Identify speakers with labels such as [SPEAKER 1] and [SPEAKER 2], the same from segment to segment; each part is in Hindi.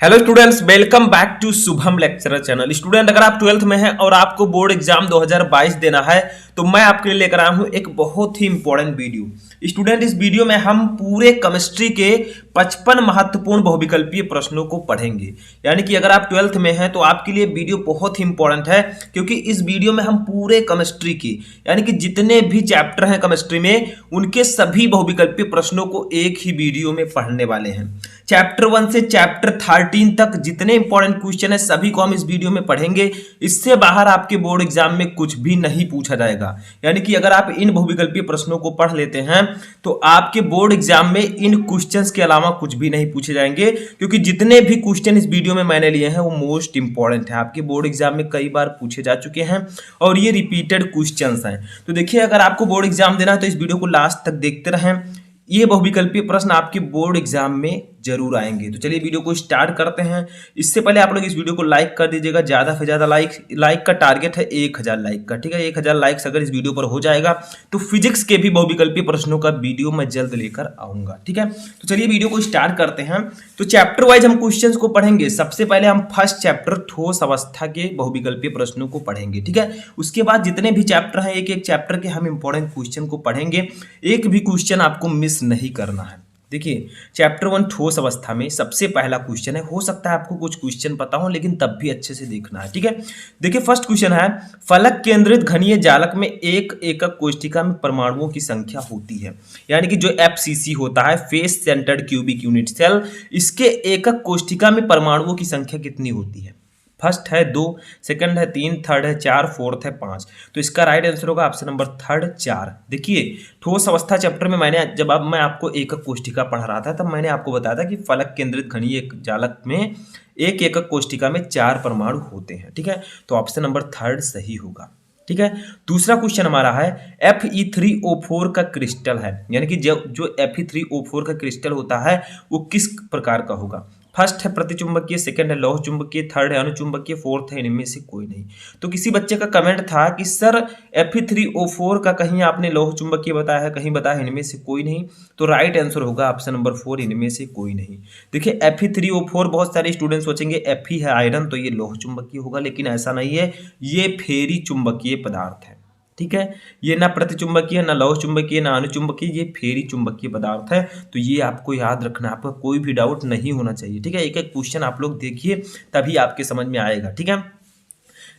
[SPEAKER 1] Hello students, welcome back to Shubham lecturer channel. Student, अगर आप 12th में हैं और आपको बोर्ड एग्जाम 2022 देना है तो मैं आपके लिए लेकर आया हूं एक बहुत ही इंपॉर्टेंट वीडियो। स्टूडेंट, इस वीडियो में हम पूरे केमिस्ट्री के 55 महत्वपूर्ण बहुविकल्पीय प्रश्नों को पढ़ेंगे। यानी कि अगर आप 12th में हैं तो आपके लिए वीडियो बहुत ही इंपॉर्टेंट है, क्योंकि इस वीडियो में हम पूरे केमिस्ट्री की यानी कि जितने भी चैप्टर हैं केमिस्ट्री में उनके सभी बहुविकल्पीय प्रश्नों को एक ही वीडियो में पढ़ने वाले हैं। चैप्टर 1 से चैप्टर 13 तक जितने इंपॉर्टेंट क्वेश्चन है सभी को हम इस वीडियो में पढ़ेंगे। इससे बाहर आपके बोर्ड एग्जाम में कुछ भी नहीं पूछा जाएगा। यानी कि अगर आप इन बहुविकल्पीय प्रश्नों को पढ़ लेते हैं तो आपके बोर्ड एग्जाम में इन क्वेश्चंस के अलावा कुछ भी नहीं पूछे जाएंगे, क्योंकि जितने भी क्वेश्चन इस वीडियो में मैंने लिए हैं वो मोस्ट इंपॉर्टेंट है, आपके बोर्ड एग्जाम में कई बार पूछे जा चुके हैं और ये रिपीटेड क्वेश्चंस हैं। तो देखिए, अगर आपको बोर्ड एग्जाम देना है तो इस वीडियो को लास्ट तक देखते रहें। ये बहुविकल्पीय प्रश्न आपके बोर्ड एग्जाम में जरूर आएंगे। तो चलिए वीडियो को स्टार्ट करते हैं। इससे पहले आप लोग इस वीडियो को लाइक कर दीजिएगा। ज्यादा से ज्यादा लाइक का टारगेट है 1000 लाइक का, ठीक है। 1000 लाइक्स अगर इस वीडियो पर हो जाएगा तो फिजिक्स के भी बहुविकल्पीय प्रश्नों का वीडियो मैं जल्द लेकर आऊंगा, ठीक है। तो चलिए वीडियो को स्टार्ट करते हैं। तो चैप्टर वाइज हम क्वेश्चंस को पढ़ेंगे। सबसे पहले हम फर्स्ट चैप्टर ठोस अवस्था के बहुविकल्पीय प्रश्नों को पढ़ेंगे, ठीक है। उसके बाद जितने भी चैप्टर हैं एक एक चैप्टर के हम इंपॉर्टेंट क्वेश्चन को पढ़ेंगे। एक भी क्वेश्चन आपको मिस नहीं करना है। देखिए, चैप्टर 1 ठोस अवस्था में सबसे पहला क्वेश्चन है, हो सकता है आपको कुछ क्वेश्चन पता हो लेकिन तब भी अच्छे से देखना है, ठीक है। देखिए, फर्स्ट क्वेश्चन है, फलक केंद्रित घनीय जालक में एक एकक कोष्ठिका में परमाणुओं की संख्या होती है। यानी कि जो FCC होता है, face centred cubic unit cell, इसके एकक कोष्ठिका में परमाणुओं की संख्या कितनी होती है? फर्स्ट है 2, सेकंड है 3, थर्ड है 4, फोर्थ है 5। तो इसका राइट आंसर होगा ऑप्शन नंबर थर्ड 4। देखिए, ठोस अवस्था चैप्टर में मैं आपको एकक कोष्ठिका पढ़ा रहा था तब मैंने आपको बताया था कि फलक केंद्रित घनीय जालक में एक एकक कोष्ठिका में 4 परमाणु होते हैं, ठीक है। तो ऑप्शन नंबर थर्ड सही होगा, ठीक है। दूसरा क्वेश्चन हमारा है, Fe3O4 का क्रिस्टल है, यानी कि जो Fe3O4 का क्रिस्टल होता है वो किस प्रकार का होगा? फर्स्ट है प्रतिचुंबकीय, सेकंड है लौह चुंबकीय, थर्ड है अनुचुंबकीय, फोर्थ है इनमें से कोई नहीं। तो किसी बच्चे का कमेंट था कि सर Fe3O4 का कहीं आपने लौह चुंबकीय बताया है, कहीं बताया इनमें से कोई नहीं। तो राइट आंसर होगा ऑप्शन नंबर 4, इनमें से कोई नहीं। देखिए, Fe3O4 बहुत सारे स्टूडेंट्स सोचेंगे Fe है आयरन तो ये लौह चुंबकीय होगा, लेकिन ऐसा नहीं है, ये फेरी चुंबकीय पदार्थ है, ठीक है। ये ना प्रतिचुंबकीय, ना लौह चुंबकीय, ना अनुचुंबकीय, ये फेरी चुंबकीय पदार्थ है। तो ये आपको याद रखना, आपका कोई भी डाउट नहीं होना चाहिए, ठीक है। एक एक क्वेश्चन आप लोग देखिए तभी आपके समझ में आएगा, ठीक है।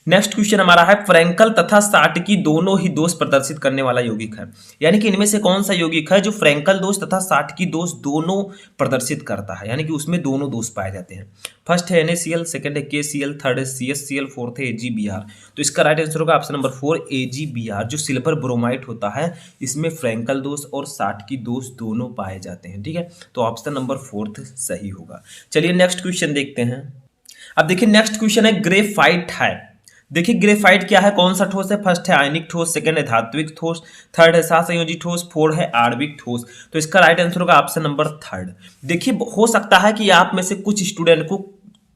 [SPEAKER 1] नेक्स्ट क्वेश्चन हमारा है, फ्रैंकल तथा साटकी दोनों ही दोष प्रदर्शित करने वाला यौगिक है। यानी कि इनमें से कौन सा यौगिक है जो फ्रैंकल दोष तथा साटकी दोष दोनों प्रदर्शित करता है, यानी कि उसमें दोनों दोष पाए जाते हैं। फर्स्ट है NaCl, सेकंड है KCl, थर्ड है CHCl, फोर्थ है AgBr। तो इसका राइट आंसर होगा ऑप्शन नंबर 4 AgBr। जो सिल्वर ब्रोमाइड होता है इसमें फ्रैंकल दोष और साटकी दोष दोनों पाए जाते हैं, ठीक है। तो ऑप्शन नंबर 4 सही होगा। चलिए नेक्स्ट क्वेश्चन देखते हैं। अब देखिए, नेक्स्ट क्वेश्चन है, ग्रेफाइट है। देखिए, ग्रेफाइट क्या है, कौन सा ठोस है? फर्स्ट है आयनिक ठोस, सेकंड है धात्विक ठोस, थर्ड है सहसंयोजी ठोस, फोर्थ है आणविक ठोस। तो इसका राइट आंसर होगा ऑप्शन नंबर थर्ड। देखिए, हो सकता है कि आप में से कुछ स्टूडेंट को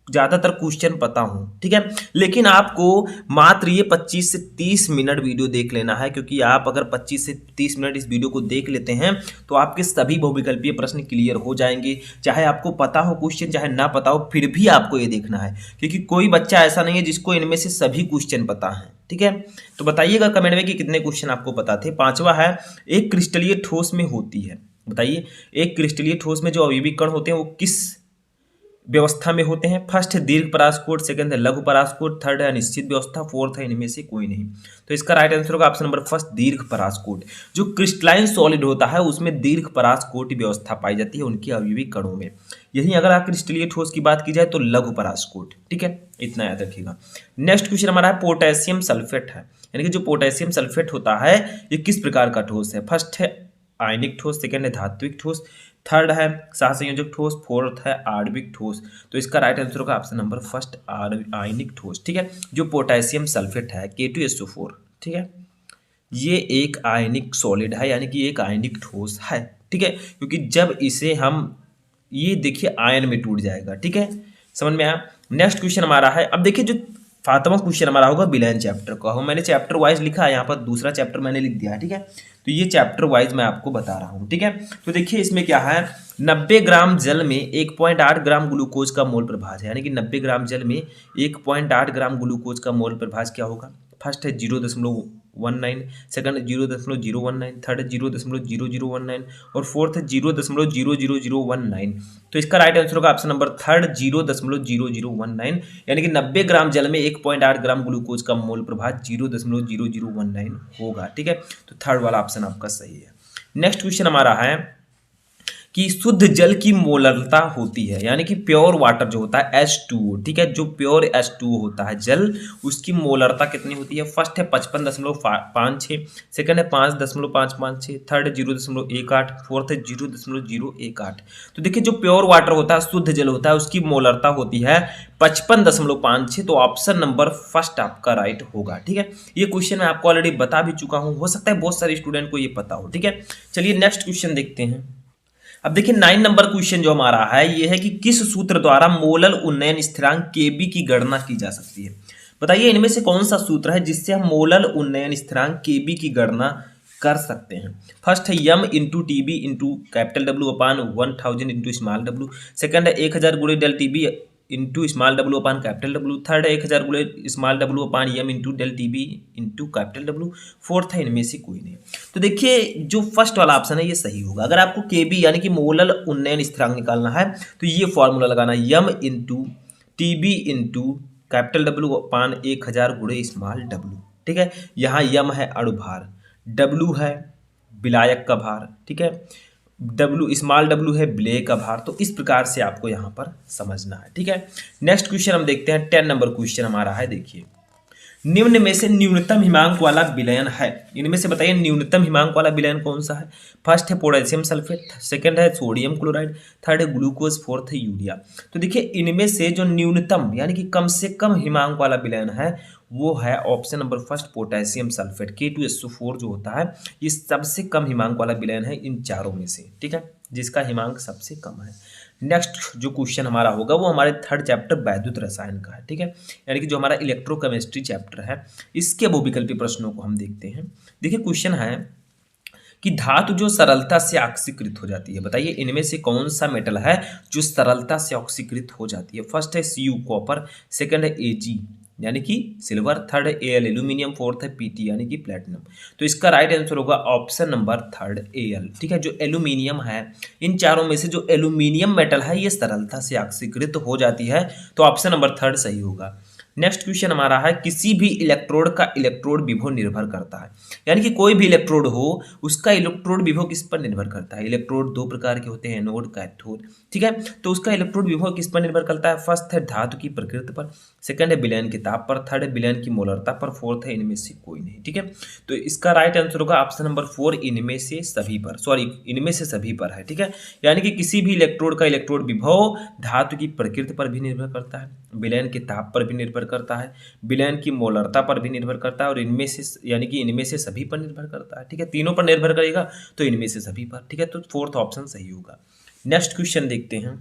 [SPEAKER 1] ज्यादातर क्वेश्चन पता हो, ठीक है, लेकिन आपको मात्र ये 25 से 30 मिनट वीडियो देख लेना है, क्योंकि आप अगर 25 से 30 मिनट इस वीडियो को देख लेते हैं तो आपके सभी बहुविकल्पीय प्रश्न क्लियर हो जाएंगे। चाहे आपको पता हो क्वेश्चन, चाहे ना पता हो, फिर भी आपको ये देखना है, क्योंकि कोई बच्चा ऐसा नहीं है जिसको इनमें से सभी क्वेश्चन पता है, ठीक है। तो बताइएगा कमेंट में कि कितने क्वेश्चन आपको पता थे। पांचवा है, एक क्रिस्टलीय ठोस में होती है। बताइए, एक क्रिस्टलीय ठोस में जो अवयवी कण होते हैं वो किस व्यवस्था में होते हैं? फर्स्ट है दीर्घ परासकोट, सेकंड है लघु परासकोट, थर्ड है अनिश्चित व्यवस्था, फोर्थ है इनमें से कोई नहीं। तो इसका राइट आंसर होगा ऑप्शन नंबर फर्स्ट दीर्घ परासकोट। जो क्रिस्टलाइन सॉलिड होता है उसमें दीर्घ परासकोट व्यवस्था पाई जाती है उनके अवयवी कणों में। यही अगर आप क्रिस्टलीय ठोस की बात की जाए तो लघु परासकोट, ठीक है, इतना याद रखिएगा। नेक्स्ट क्वेश्चन हमारा है, पोटेशियम सल्फेट है। यानी कि जो पोटेशियम सल्फेट होता है ये किस प्रकार का ठोस है? फर्स्ट है आयनिक ठोस, सेकंड है धात्विक ठोस, थर्ड है सहसंयोजक ठोस, फोर्थ है आणविक ठोस। तो इसका राइट आंसर होगा ऑप्शन नंबर फर्स्ट आयनिक ठोस, ठीक है। जो पोटेशियम सल्फेट है K2SO4, ठीक है, ये एक आयनिक सॉलिड है, यानी कि एक आयनिक ठोस है, ठीक है, क्योंकि जब इसे हम ये देखिए आयन में टूट जाएगा, ठीक है, समझ में आया। नेक्स्ट क्वेश्चन हमारा है, अब देखिए जो सातवां क्वेश्चन हमारा होगा विलयन चैप्टर का। मैंने चैप्टर वाइज लिखा है, यहाँ पर दूसरा चैप्टर मैंने लिख दिया है, ठीक है। तो ये चैप्टर वाइज मैं आपको बता रहा हूँ, ठीक है। तो देखिए इसमें क्या है, 90 ग्राम जल में 1.8 ग्राम ग्लूकोज का मोल प्रभाज है, यानी कि 90 ग्राम जल में 1.8 ग्राम ग्लूकोज का मोल प्रभाज क्या होगा। फर्स्ट है 0.19, सेकंड 0.019, थर्ड है 0.0019 और फोर्थ है 0.00019। तो इसका राइट आंसर होगा ऑप्शन नंबर थर्ड 0.0019, यानी कि 90 ग्राम जल में 1.8 ग्राम ग्लूकोज का मोल प्रभाज 0.0019 होगा, ठीक है। तो थर्ड वाला ऑप्शन आपका सही है। नेक्स्ट क्वेश्चन हमारा है कि शुद्ध जल की मोलरता होती है, यानी कि प्योर वाटर जो होता है H2O, ठीक है, जो प्योर H2O होता है जल, उसकी मोलरता कितनी होती है। फर्स्ट है 55.56, सेकंड है 5.556, थर्ड है 0.18, फोर्थ है 0.018। तो देखिए जो प्योर वाटर होता है, शुद्ध जल होता है, उसकी मोलरता होती है 55.56। तो ऑप्शन नंबर फर्स्ट आपका राइट होगा, ठीक है। ये क्वेश्चन मैं आपको ऑलरेडी बता भी चुका हूं, हो सकता है बहुत सारे स्टूडेंट को ये पता हो, ठीक है। चलिए नेक्स्ट क्वेश्चन देखते हैं। अब देखिए 9 नंबर क्वेश्चन जो हमारा है ये है कि किस सूत्र द्वारा मोलल उन्नयन स्थिरांक Kb की गणना की जा सकती है। बताइए इनमें से कौन सा सूत्र है जिससे हम मोलल उन्नयन स्थिरांक Kb की गणना कर सकते हैं। फर्स्ट है M into TB into capital W upon 1000 into small W, second है 1000 गुणे del TB into small W upon capital W, third है 1000 गुणे small W upon M into del TB into capital W, fourth है इनमें से कोई नहीं। तो देखिए जो फर्स्ट वाला ऑप्शन है ये सही होगा। अगर आपको केबी यानी कि मोलल उन्नयन स्थिरांक निकालना है तो ये फॉर्मूला लगाना, M into TB into capital W upon 1000 गुणे स्मॉल डब्ल्यू, ठीक है। यहाँ यम है अणुभार, डब्ल्यू है विलायक का भार, ठीक है, डब्ल्यू स्मॉल डब्ल्यू है विलेय का भार। तो इस प्रकार से आपको यहाँ पर समझना है, ठीक है। नेक्स्ट क्वेश्चन हम देखते हैं, 10 नंबर क्वेश्चन हमारा है। देखिए निम्न में से न्यूनतम हिमांक वाला विलयन है, इनमें से बताइए न्यूनतम हिमांक वाला विलयन कौन सा है। फर्स्ट है पोटेशियम सल्फेट, सेकंड है सोडियम क्लोराइड, थर्ड है ग्लूकोज, फोर्थ है यूरिया। तो देखिए इनमें से जो न्यूनतम यानी कि कम से कम हिमांक वाला विलयन है वो है option number first potassium sulphate, K2SO4 जो होता है ये सबसे कम हिमांक वाला विलयन है इन चारों में से, ठीक है, जिसका हिमांक सबसे कम है। नेक्स्ट जो क्वेश्चन हमारा होगा वो हमारे थर्ड चैप्टर वैद्युत रसायन का है, ठीक है, यानी कि जो हमारा इलेक्ट्रोकेमिस्ट्री चैप्टर है इसके बहुविकल्पी प्रश्नों को हम देखते हैं। देखिए क्वेश्चन है कि धातु जो सरलता से ऑक्सीकृत हो जाती है, बताइए इनमें से कौन सा मेटल है जो सरलता से ऑक्सीकृत हो जाती है। फर्स्ट है Cu कॉपर, सेकंड है Ag यानी कि सिल्वर, थर्ड है Al एल्यूमिनियम, फोर्थ है Pt यानी कि प्लेटिनम। तो इसका राइट आंसर होगा ऑप्शन नंबर थर्ड Al, ठीक है। जो एल्यूमिनियम है, इन चारों में से जो एल्यूमिनियम मेटल है ये सरलता से ऑक्सीकृत हो जाती है, तो ऑप्शन नंबर थर्ड सही होगा। नेक्स्ट क्वेश्चन हमारा है किसी भी इलेक्ट्रोड का इलेक्ट्रोड विभव निर्भर करता है, यानी कि कोई भी इलेक्ट्रोड हो उसका इलेक्ट्रोड विभव किस पर निर्भर करता है। इलेक्ट्रोड दो प्रकार के होते हैं, एनोड कैथोड, ठीक है। तो उसका इलेक्ट्रोड विभव किस पर निर्भर करता है। फर्स्ट है धातु की प्रकृति पर, सेकंड है विलयन के ताप पर, थर्ड है विलयन की मोलरता पर, फोर्थ है इनमें से कोई नहीं, ठीक है। तो इसका राइट आंसर होगा ऑप्शन नंबर 4 इनमें से सभी पर, सॉरी इनमें से सभी पर है, ठीक है। यानी कि किसी भी इलेक्ट्रोड का इलेक्ट्रोड विभव धातु की प्रकृति पर भी निर्भर करता है, विलयन के ताप पर भी निर्भर करता है, विलयन की मोलरता पर भी निर्भर करता है और इनमें से यानी कि इनमें से सभी पर निर्भर करता है, ठीक है। तीनों पर निर्भर करेगा तो इनमें से सभी पर, ठीक है। तो फोर्थ ऑप्शन सही होगा। नेक्स्ट क्वेश्चन देखते हैं।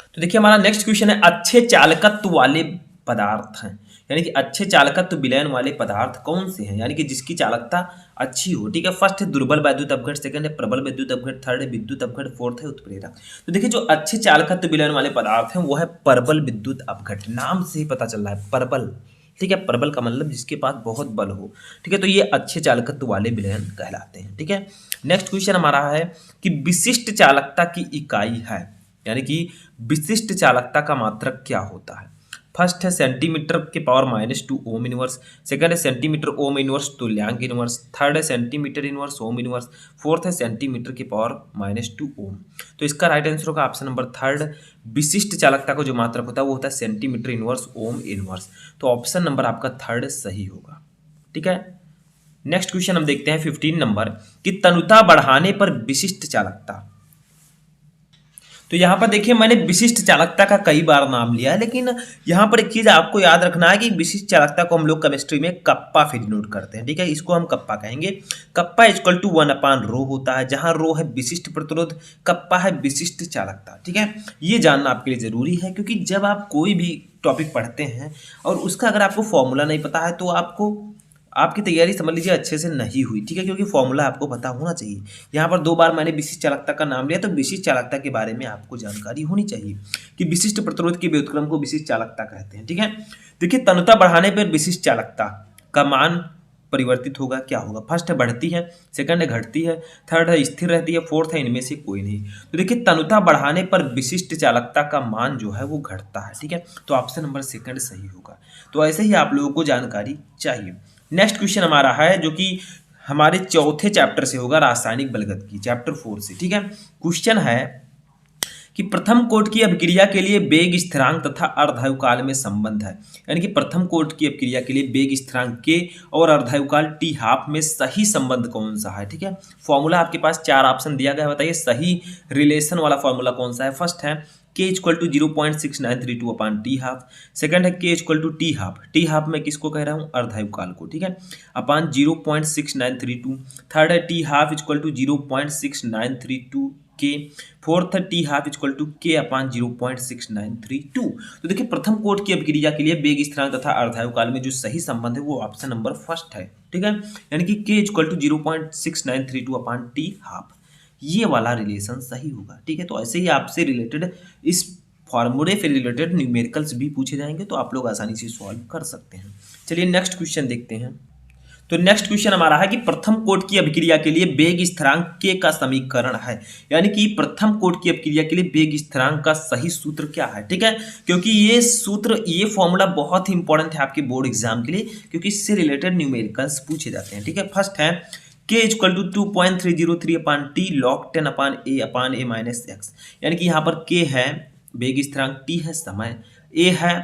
[SPEAKER 1] तो देखिए हमारा नेक्स्ट क्वेश्चन है अच्छे चालकत्व वाले पदार्थ हैं, यानी कि अच्छे चालकत्व विलयन वाले पदार्थ कौन से हैं, यानी कि जिसकी चालकता अच्छी हो, ठीक है। फर्स्ट है दुर्बल वैद्युत अपघट, सेकंड है प्रबल वैद्युत अपघट, थर्ड है विद्युत अपघट, फोर्थ है उत्प्रेरक। तो देखिए जो अच्छे चालकत्व विलयन वाले पदार्थ हैं वो है प्रबल विद्युत अपघट, नाम से ही पता चल रहा है प्रबल, ठीक है। प्रबल का मतलब जिसके पास बहुत बल हो, ठीक है। तो ये अच्छे चालकत्व वाले विलयन कहलाते हैं, ठीक है। नेक्स्ट क्वेश्चन हमारा है कि विशिष्ट चालकता की इकाई है, यानी कि विशिष्ट चालकता का मात्रक क्या होता है। फर्स्ट है सेंटीमीटर के पावर -2 ओम इनवर्स, सेकंड है सेंटीमीटर ओम इनवर्स तुल्यांक इनवर्स, थर्ड है centimetre inverse ohm inverse, fourth है सेंटीमीटर के पावर -2 ओम। तो इसका राइट आंसर होगा ऑप्शन नंबर थर्ड, विशिष्ट चालकता का जो मात्रक होता है वो होता है सेंटीमीटर इनवर्स ओम इनवर्स। तो ऑप्शन नंबर आपका थर्ड सही होगा, ठीक है। नेक्स्ट क्वेश्चन हम देखते हैं 15 नंबर कि तनुता बढ़ाने पर विशिष्ट चालकता। तो यहाँ पर देखिए मैंने विशिष्ट चालकता का कई बार नाम लिया है, लेकिन यहाँ पर एक चीज़ आपको याद रखना है कि विशिष्ट चालकता को हम लोग केमिस्ट्री में कप्पा से डिनोट करते हैं, ठीक है। इसको हम कप्पा कहेंगे। कप्पा इक्वल टू 1/रो होता है, जहाँ रो है विशिष्ट प्रतिरोध, कप्पा है विशिष्ट चालकता, ठीक है। ये जानना आपके लिए जरूरी है, क्योंकि जब आप कोई भी टॉपिक पढ़ते हैं और उसका अगर आपको फॉर्मूला नहीं पता है तो आपको आपकी तैयारी समझ लीजिए अच्छे से नहीं हुई, ठीक है, क्योंकि फॉर्मूला आपको पता होना चाहिए। यहाँ पर 2 बार मैंने विशिष्ट चालकता का नाम लिया, तो विशिष्ट चालकता के बारे में आपको जानकारी होनी चाहिए कि विशिष्ट प्रतिरोध के व्युत्क्रम को विशिष्ट चालकता कहते हैं, ठीक है। देखिए तनुता बढ़ाने पर विशिष्ट चालकता का मान परिवर्तित होगा, क्या होगा? फर्स्ट है बढ़ती है, सेकंड है घटती है, थर्ड है स्थिर रहती है, फोर्थ है इनमें से कोई नहीं। तो देखिए तनुता बढ़ाने पर विशिष्ट चालकता का मान जो है वो घटता है, ठीक है। तो ऑप्शन नंबर सेकंड सही होगा। तो ऐसे ही आप लोगों को जानकारी चाहिए। नेक्स्ट क्वेश्चन हमारा है जो कि हमारे चौथे चैप्टर से होगा, रासायनिक बलगत की, चैप्टर 4 से, ठीक है। क्वेश्चन है कि प्रथम कोट की अभिक्रिया के लिए वेग स्थिरांक तथा अर्धायुकाल में संबंध है। यानी कि प्रथम कोट की अभिक्रिया के लिए वेग स्थिरांक के और अर्धायुकाल टी हाफ में सही संबंध कौन सा है, ठीक है। फॉर्मूला आपके पास 4 ऑप्शन दिया गया है, बताइए सही रिलेशन वाला फॉर्मूला कौन सा है। फर्स्ट है K equal to 0.6932 upon T half, second है K equal to T half, T half में किसको कह रहा हूँ, अर्धायुकाल को, ठीक है, अपान 0.6932, थर्ड है T half equal to 0.6932 K, fourth T half equal to K upon 0.6932। तो देखिए प्रथम कोट की अभिक्रिया के लिए वेग स्थिरांक तथा अर्धायुकाल में जो सही संबंध है वो ऑप्शन नंबर फर्स्ट है, ठीक है। यानी कि K equal to 0.6932 upon T half, ये वाला रिलेशन सही होगा, ठीक है। तो ऐसे ही आपसे रिलेटेड इस फॉर्मूले से रिलेटेड न्यूमेरिकल्स भी पूछे जाएंगे, तो आप लोग आसानी से सॉल्व कर सकते हैं। चलिए नेक्स्ट क्वेश्चन देखते हैं। तो नेक्स्ट क्वेश्चन हमारा है कि प्रथम कोट की अभिक्रिया के लिए वेग स्थिरांक के का समीकरण है। यानी कि प्रथम कोट की अभिक्रिया के लिए वेग स्थिरांक का सही सूत्र क्या है, ठीक है। क्योंकि ये सूत्र, ये फॉर्मूला बहुत ही इंपॉर्टेंट है आपके बोर्ड एग्जाम के लिए, क्योंकि इससे रिलेटेड न्यूमेरिकल्स पूछे जाते हैं, ठीक है। फर्स्ट है K equal to 2.303 upon T log 10 upon A minus X. यानी कि यहाँ पर K है वेग स्थिरांक, T है समय, A है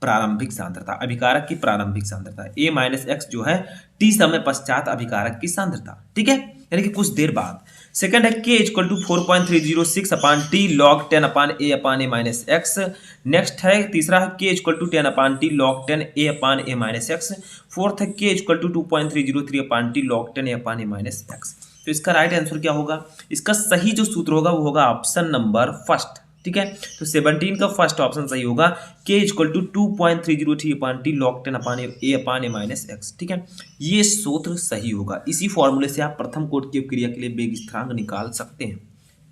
[SPEAKER 1] प्रारंभिक सांद्रता, अभिकारक की प्रारंभिक सांद्रता, A माइनस एक्स जो है T समय पश्चात अभिकारक की सांद्रता, ठीक है, यानी कि कुछ देर बाद। सेकंड है K equal to 4.306 upon T log 10 upon A minus X. Next है तीसरा है K equal to 10 upon T log 10 A minus X. Fourth है K equal to 2.303 upon T log 10 A minus X. तो इसका राइट आंसर क्या होगा? इसका सही जो सूत्र होगा वो होगा ऑप्शन नंबर फर्स्ट, ठीक है। तो 17 का फर्स्ट ऑप्शन सही होगा, K equal to 2.303 upon T log 10 upon A minus X, ठीक है। ये सूत्र सही होगा। इसी फॉर्मूले से आप प्रथम कोट की अभिक्रिया के लिए वेग स्थिरांक निकाल सकते हैं,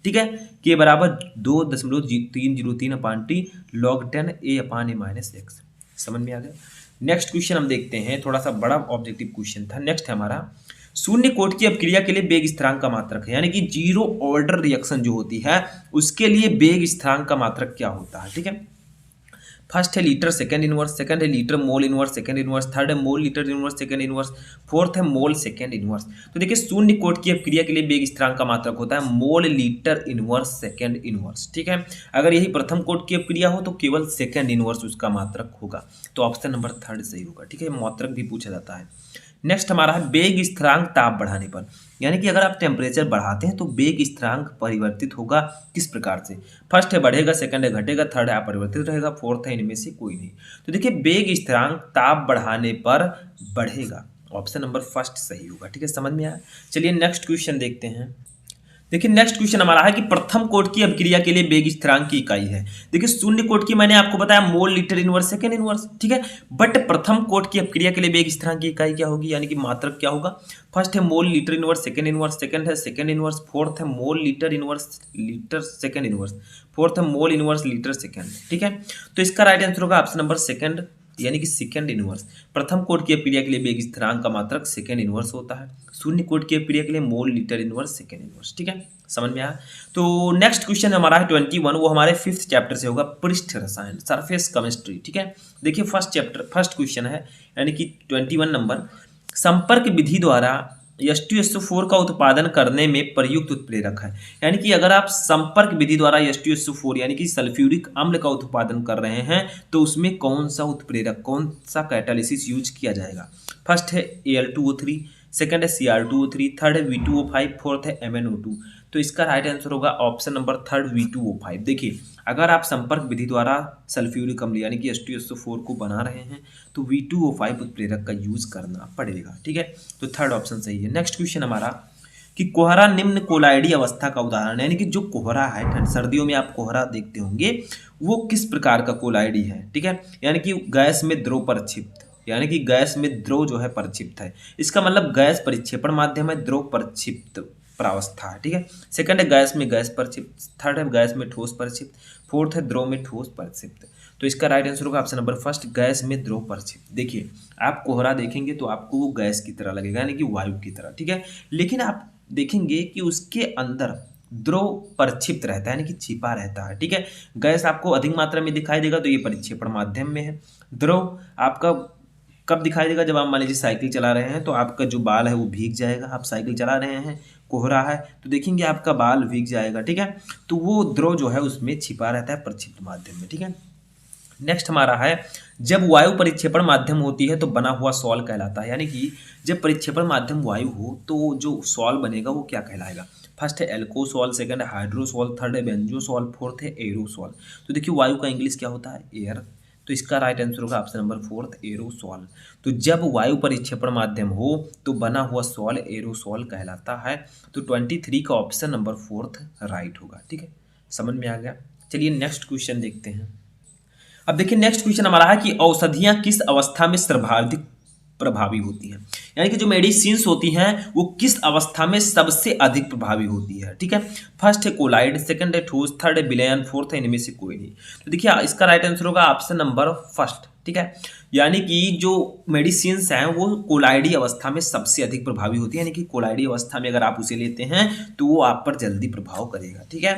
[SPEAKER 1] ठीक है। K बराबर 2.303 upon T log 10 A minus x. समझ में आ गया। नेक्स्ट क्वेश्चन हम देखते हैं, थोड़ा सा बड़ा ऑब्जेक्टिव क्वेश्चन था। नेक्स्ट है हमारा शून्य कोट की अभिक्रिया के लिए वेग स्थिरांक का मात्रक है। यानी कि जीरो ऑर्डर रिएक्शन जो होती है उसके लिए वेग स्थिरांक का मात्रक क्या होता है, ठीक है। फर्स्ट है लीटर सेकंड इनवर्स, सेकंड है litre mole inverse second inverse, third है mole litre inverse second inverse, fourth है मोल सेकंड इनवर्स। तो देखिए शून्य कोट की अभिक्रिया के लिए वेग स्थिरांक का मात्रक होता है mole litre inverse second inverse, ठीक है। अगर यही प्रथम कोट की अभिक्रिया हो तो केवल सेकंड इनवर्स उसका मात्रक होगा। तो ऑप्शन नंबर थर्ड सही होगा, ठीक है। मात्रक भी पूछा जाता है। नेक्स्ट हमारा है वेग स्थिरांक ताप बढ़ाने पर। यानी कि अगर आप टेम्परेचर बढ़ाते हैं तो वेग स्थिरांक परिवर्तित होगा किस प्रकार से? फर्स्ट है बढ़ेगा, सेकंड है घटेगा, थर्ड है अपरिवर्तित रहेगा, फोर्थ है इनमें से कोई नहीं। तो देखिए वेग स्थिरांक ताप बढ़ाने पर बढ़ेगा, ऑप्शन नंबर फर्स्ट सही होगा, ठीक है। समझ में आया। चलिए नेक्स्ट क्वेश्चन देखते हैं। देखिए नेक्स्ट क्वेश्चन हमारा है कि प्रथम कोट की अभिक्रिया के लिए वेग स्थिरांक की इकाई है। देखिए शून्य कोट की मैंने आपको बताया मोल लीटर इनवर्स सेकंड इनवर्स, ठीक है। बट प्रथम कोट की अभिक्रिया के लिए वेग स्थिरांक की इकाई क्या होगी, यानी कि मात्रक क्या होगा? फर्स्ट है mole litre inverse second inverse, second है सेकंड इनवर्स, फोर्थ है mole litre inverse litre second inverse, fourth है मोल इनवर्स लीटर सेकंड, ठीक है। तो इसका राइट आंसर होगा ऑप्शन नंबर सेकंड, यानी कि सेकंड इनवर्स। प्रथम कोट की अभिक्रिया के लिए वेग स्थिरांक का मात्रक सेकंड इनवर्स होता है। शून्य कोट की अभिक्रिया के लिए मोल लीटर इनवर्स सेकंड इनवर्स, ठीक है। समझ में आया। तो नेक्स्ट क्वेश्चन हमारा है 21, वो हमारे 5th चैप्टर से होगा, पृष्ठ रसायन, सरफेस केमिस्ट्री, ठीक है। देखिए फर्स्ट क्वेश्चन है, यानी कि 21 नंबर, संपर्क विधि द्वारा H2SO4 का उत्पादन करने में प्रयुक्त उत्प्रेरक है। यानी कि अगर आप संपर्क विधि द्वारा H2SO4 यानी कि सल्फ्यूरिक अम्ल का उत्पादन कर रहे हैं तो उसमें कौन सा उत्प्रेरक, कौन सा कैटालिसिस यूज किया जाएगा? फर्स्ट है Al2O3, सेकंड है Cr2O3, थर्ड है V2O5, फोर्थ है MnO2। तो इसका राइट आंसर होगा ऑप्शन नंबर थर्ड V2O5। देखिए, अगर आप संपर्क विधि द्वारा सल्फ्यूरिक अम्ल यानी कि H2SO4 को बना रहे हैं तो V2O5 उत्प्रेरक का यूज करना पड़ेगा। ठीक है, तो थर्ड ऑप्शन सही है। नेक्स्ट क्वेश्चन हमारा कि कोहरा निम्न कोलाइडी अवस्था का उदाहरण है, यानी कि जो कोहरा है, ठंड सर्दियों में आप कोहरा देखते होंगे, वो किस प्रकार का कोलाइडी है। ठीक है, यानी कि गैस में द्रव प्रक्षिप्त, यानी कि गैस में द्रव जो है प्रक्षिप्त है। इसका मतलब गैस परिक्षेपण माध्यम है, द्रव प्रक्षिप्त प्रावस्था है। ठीक है, सेकंड है गैस में गैस प्रक्षिप्त, थर्ड है गैस में ठोस प्रक्षिप्त, फोर्थ है द्रव में ठोस प्रक्षिप्त। तो इसका राइट आंसर होगा ऑप्शन नंबर फर्स्ट, गैस में द्रव प्रक्षिप्त। देखिए, आप कोहरा देखेंगे तो आपको वो गैस की तरह लगेगा, यानी कि वायु की तरह। ठीक है, लेकिन आप देखेंगे कि उसके अंदर द्रव प्रक्षिप्त रहता है, यानी कि छिपा रहता है। ठीक है, गैस आपको अधिक मात्रा में दिखाई देगा तो ये परिक्षेपण माध्यम में है। द्रव आपका कब दिखाई देगा, जब आप मान लीजिए साइकिल चला रहे हैं तो आपका जो बाल है वो भीग जाएगा। आप साइकिल चला रहे हैं, कोहरा है, तो देखेंगे आपका बाल भीग जाएगा। ठीक है, तो वो द्रव जो है उसमें छिपा रहता है प्रक्षिप्त माध्यम में। ठीक है, नेक्स्ट हमारा है जब वायु परिक्षेपण माध्यम होती है तो बना हुआ सॉल कहलाता है, यानी कि जब परिक्षेपण माध्यम वायु हो तो जो सॉल बनेगा वो क्या कहलाएगा। फर्स्ट है एल्कोसॉल, सेकंड है हाइड्रोसॉल, थर्ड है बेंजोसॉल, फोर्थ है एरोसॉल। तो देखिए, वायु का इंग्लिश क्या होता है, एयर। तो इसका राइट आंसर होगा ऑप्शन नंबर फोर्थ, एरोसॉल। तो जब वायु परिक्षेपण माध्यम हो तो बना हुआ सॉल एरोसॉल कहलाता है। तो 23 का ऑप्शन नंबर फोर्थ राइट होगा। ठीक है, समझ में आ गया। चलिए नेक्स्ट क्वेश्चन देखते हैं। अब देखिए, नेक्स्ट क्वेश्चन हमारा है कि औषधियां किस अवस्था में सर्वाधिक प्रभावी होती हैं, यानी कि जो मेडिसिन्स होती हैं वो किस अवस्था में सबसे अधिक प्रभावी होती है। ठीक है, फर्स्ट है कोलाइड, सेकंड है ठोस, थर्ड है विलयन, फोर्थ है इनमें से कोई नहीं। तो देखिए, इसका राइट आंसर होगा ऑप्शन नंबर फर्स्ट। ठीक है, यानी कि जो मेडिसिन्स हैं वो कोलाइडी अवस्था में सबसे अधिक प्रभावी होती है, यानी कि कोलाइडी अवस्था में अगर आप उसे लेते हैं तो वो आप पर जल्दी प्रभाव करेगा। ठीक है,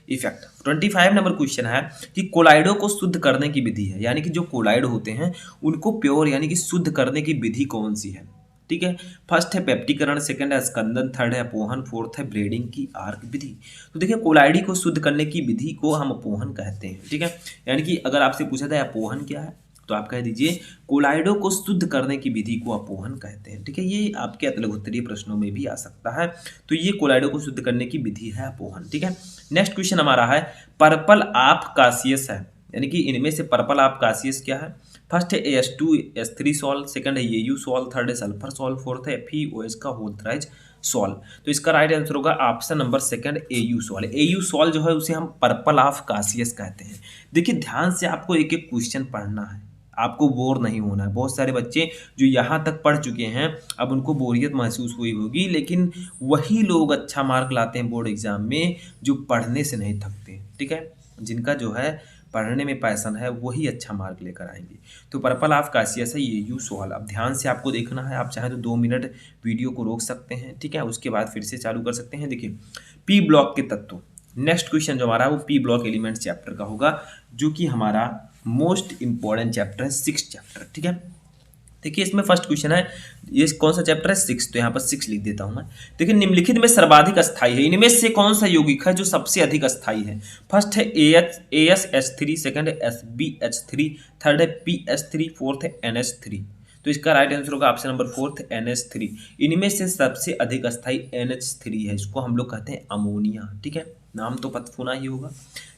[SPEAKER 1] इफेक्ट। 25 नंबर क्वेश्चन है कि कोलाइडो को शुद्ध करने की विधि है, यानी कि जो कोलाइड होते हैं उनको प्योर यानी कि शुद्ध करने की विधि कौन सी है। ठीक है, फर्स्ट है पेप्टिकरण, सेकंड है स्कंदन, थर्ड है अपोहन, फोर्थ है ब्रेडिंग की आर्क विधि। तो देखिए, कोलाइडी को शुद्ध करने की विधि को हम अपोहन कहते हैं। ठीक है, यानी कि अगर आपसे पूछा जाए अपोहन क्या है तो आप कह दीजिए कोलाइडो को शुद्ध करने की विधि को अपोहन कहते हैं। ठीक है, ये आपके लघुत्तरीय प्रश्नों में भी आ सकता है। तो ये कोलाइडो को शुद्ध करने की विधि है अपोहन। ठीक है, नेक्स्ट क्वेश्चन हमारा है पर्पल ऑफ गासियस है, यानी कि इनमें से पर्पल ऑफ गासियस क्या है। फर्स्ट है H2S3 सॉल्ट, सेकंड है Au सॉल्ट, थर्ड है सल्फर सॉल्ट, फोर्थ है FeOH का होल्थराइज सॉल्ट। तो इसका राइट आंसर होगा option number second, Au salt. Au salt जो है उसे हम पर्पल ऑफ गासियस कहते हैं। देखिए, ध्यान से आपको एक एक क्वेश्चन पढ़ना है, आपको बोर नहीं होना है। बहुत सारे बच्चे जो यहाँ तक पढ़ चुके हैं अब उनको बोरियत महसूस हुई होगी, लेकिन वही लोग अच्छा मार्क लाते हैं बोर्ड एग्जाम में जो पढ़ने से नहीं थकते। ठीक है, जिनका जो है पढ़ने में पैशन है वही अच्छा मार्क लेकर आएंगे। तो पर्पल ऑफ गासियस है ये Au सॉल्ट। अब ध्यान से आपको देखना है, आप चाहे तो 2 मिनट वीडियो को रोक सकते हैं। ठीक है, उसके बाद फिर से चालू कर सकते हैं। देखिए, पी ब्लॉक के तत्व, नेक्स्ट क्वेश्चन जो हमारा है वो पी ब्लॉक एलिमेंट्स चैप्टर का होगा, जो कि हमारा मोस्ट इंपॉर्टेंट चैप्टर है, 6th चैप्टर। ठीक है, देखिए इसमें फर्स्ट क्वेश्चन है, ये कौन सा चैप्टर है, 6, तो यहाँ पर 6 लिख देता हूँ मैं। देखिए, निम्नलिखित में सर्वाधिक अस्थाई है, इनमें से कौन सा यौगिक है जो सबसे अधिक अस्थाई है। फर्स्ट है ASH3, सेकंड है SBH3, थर्ड है PH3, फोर्थ है NH3। तो इसका राइट आंसर होगा ऑप्शन नंबर फोर्थ, NH3। इनमें से सबसे अधिक अस्थाई NH3 है, इसको हम लोग कहते हैं अमोनिया। ठीक है, नाम तो पता सुना ही होगा।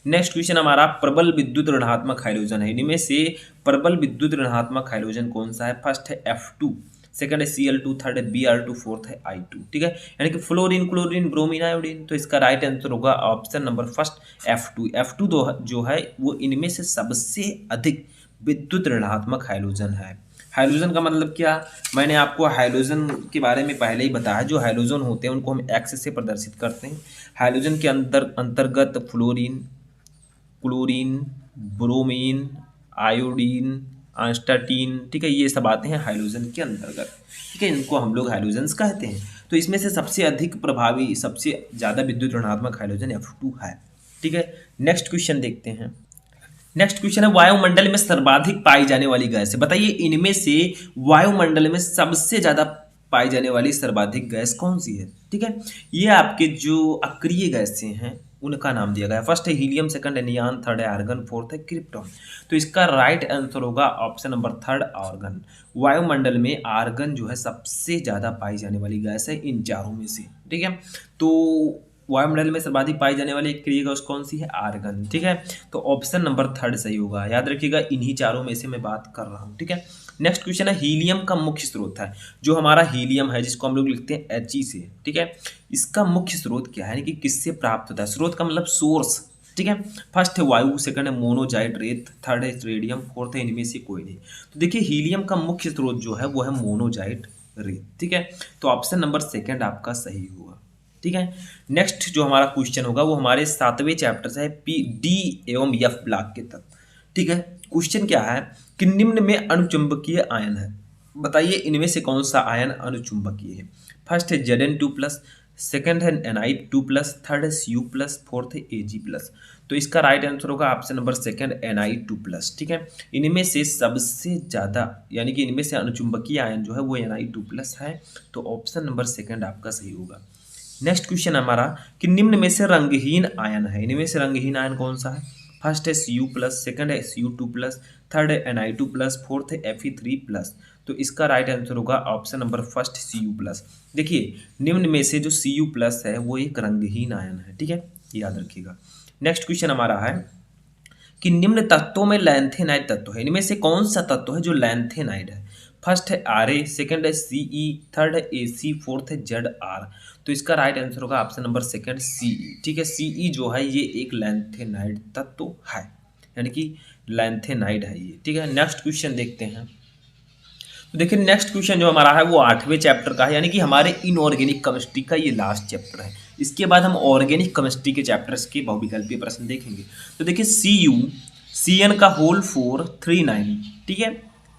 [SPEAKER 1] नेक्स्ट क्वेश्चन हमारा प्रबल विद्युत ऋणात्मक हाइड्रोजन है, इनमें से प्रबल विद्युत ऋणात्मक हाइड्रोजन कौन सा है। फर्स्ट है F2, सेकंड है Cl2, थर्ड है Br2, फोर्थ है I2। ठीक है, यानी कि फ्लोरीन, क्लोरीन, ब्रोमीन, आयोडीन। तो इसका राइट आंसर होगा option number first F2। F2 जो है वो इनमें से सबसे अधिक विद्युत ऋणात्मक हाइड्रोजन है। हाइड्रोजन का मतलब क्या, मैंने आपको हाइड्रोजन के बारे में पहले ही बताया। जो हाइड्रोजन होते हैं उनको हम एक्स से प्रदर्शित करते हैं। हाइड्रोजन के अंतर्गत फ्लोरीन, क्लोरीन, ब्रोमीन, आयोडीन, आस्टाटीन, ठीक है, ये सब आते हैं हाइड्रोजन के अंतर्गत। ठीक है, इनको हम लोग हाइड्रोजन्स कहते हैं। तो इसमें से सबसे अधिक प्रभावी, सबसे ज़्यादा विद्युत ऋणात्मक हाइड्रोजन F2 है। ठीक है, नेक्स्ट क्वेश्चन देखते हैं। नेक्स्ट क्वेश्चन है वायुमंडल में सर्वाधिक पाई जाने वाली गैस है, बताइए इनमें से वायुमंडल में सबसे ज्यादा पाई जाने वाली सर्वाधिक गैस कौन सी है। ठीक है, ये आपके जो अक्रिय गैसें हैं उनका नाम दिया गया है। फर्स्ट है हीलियम, सेकंड है नियान, थर्ड है आर्गन, फोर्थ है क्रिप्टॉन। तो इसका राइट आंसर होगा ऑप्शन नंबर थर्ड, आर्गन। वायुमंडल में आर्गन जो है सबसे ज्यादा पाई जाने वाली गैस है इन चारों में से। ठीक है, तो वायुमंडल में सर्वाधिक पाई जाने वाली एक क्रिया गैस कौन सी है? आर्गन। ठीक है, तो ऑप्शन नंबर थर्ड सही होगा। याद रखिएगा, इन्हीं चारों में से मैं बात कर रहा हूँ। ठीक है, नेक्स्ट क्वेश्चन है, हीलियम का मुख्य स्रोत है। जो हमारा हीलियम है, जिसको हम लोग लिखते हैं He से, ठीक है, इसका मुख्य स्रोत क्या है, यानी कि किससे प्राप्त होता है? स्रोत का मतलब सोर्स। ठीक है, फर्स्ट है वायु, सेकंड है मोनोजाइट रेत, थर्ड है रेडियम, फोर्थ है इनमें से कोई नहीं। तो देखिए, हीलियम का मुख्य स्रोत जो है वो है मोनोजाइट रेत। ठीक है, तो ऑप्शन नंबर सेकंड आपका सही होगा। ठीक है, नेक्स्ट जो हमारा क्वेश्चन होगा वो हमारे 7वें चैप्टर से है, डी एवं एफ ब्लॉक के तत्व। ठीक है, क्वेश्चन क्या है कि निम्न में अनुचुंबकीय आयन है, बताइए इनमें से कौन सा आयन अनुचुंबकीय है? फर्स्ट है Zn2+, सेकंड है Ni2+, थर्ड है Cu+, फोर्थ है Ag+। तो इसका राइट आंसर होगा ऑप्शन नंबर सेकंड, Ni2+। ठीक है, इनमें से सबसे ज़्यादा, यानी कि इनमें से अनुचुंबकीय आयन जो है वो Ni2+ है, तो ऑप्शन नंबर सेकंड आपका सही होगा। नेक्स्ट क्वेश्चन हमारा कि निम्न में से रंगहीन आयन है, इनमें से रंगहीन आयन कौन सा है? फर्स्ट है Cu+, सेकंड है Cu2+, थर्ड है Ni2+, फोर्थ है Fe3+। तो इसका राइट आंसर होगा ऑप्शन नंबर फर्स्ट, Cu+। देखिए, निम्न में से जो Cu+ है वो एक रंगहीन आयन है। ठीक है, याद रखिएगा। नेक्स्ट क्वेश्चन हमारा है कि निम्न तत्वों में लैंथेनाइड तत्व है, इनमें से कौन सा तत्व है जो लैंथेनाइड है? फर्स्ट है Ra, सेकंड है Ce, थर्ड है Ac, फोर्थ है Zr। तो इसका राइट आंसर होगा ऑप्शन नंबर सेकंड, Ce। ठीक है, Ce जो है ये एक लैंथेनाइड तत्व है, यानी कि लैंथेनाइड है ये। ठीक है, नेक्स्ट क्वेश्चन देखते हैं। तो देखिए, नेक्स्ट क्वेश्चन जो हमारा है वो 8वें चैप्टर का है, यानी कि हमारे इनऑर्गेनिक केमिस्ट्री का ये लास्ट चैप्टर है। इसके बाद हम ऑर्गेनिक केमिस्ट्री के चैप्टर्स के बहुविकल्पीय प्रश्न देखेंगे। तो देखिए, Cn का होल 4 3 9, ठीक है,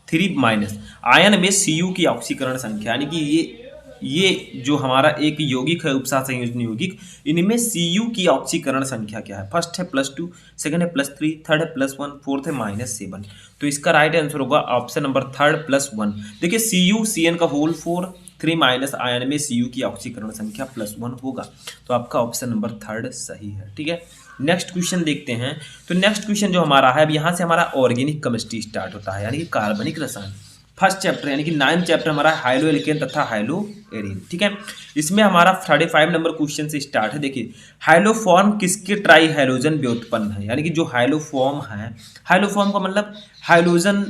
[SPEAKER 1] 3- आयन में Cu की ऑक्सीकरण संख्या, यानी कि ये जो हमारा एक यौगिक है, उपसार संयोजन यौगिक, इनमें Cu की ऑक्सीकरण संख्या क्या है? फर्स्ट है +2, सेकंड है +3, थर्ड है +1, फोर्थ है -7। तो इसका राइट आंसर होगा ऑप्शन नंबर थर्ड, +1। देखिए, Cn का होल 4 3- आयन में Cu की ऑक्सीकरण संख्या +1 होगा, तो आपका ऑप्शन नंबर थर्ड सही है। ठीक है, नेक्स्ट क्वेश्चन देखते हैं। तो नेक्स्ट क्वेश्चन जो हमारा है, अब यहाँ से हमारा ऑर्गेनिक केमिस्ट्री स्टार्ट होता है, यानी कि कार्बनिक रसायन। फर्स्ट चैप्टर यानी कि 9th चैप्टर हमारा हाइलो एल्केन तथा हाइलो एरिन। ठीक है, इसमें हमारा 35 नंबर क्वेश्चन से स्टार्ट है। देखिए, हाइलोफॉर्म किसके ट्राई हाइलोजन व्युत्पन्न है? यानी कि जो हाइलोफॉर्म है, हाइलोफॉर्म का मतलब हाइलोजन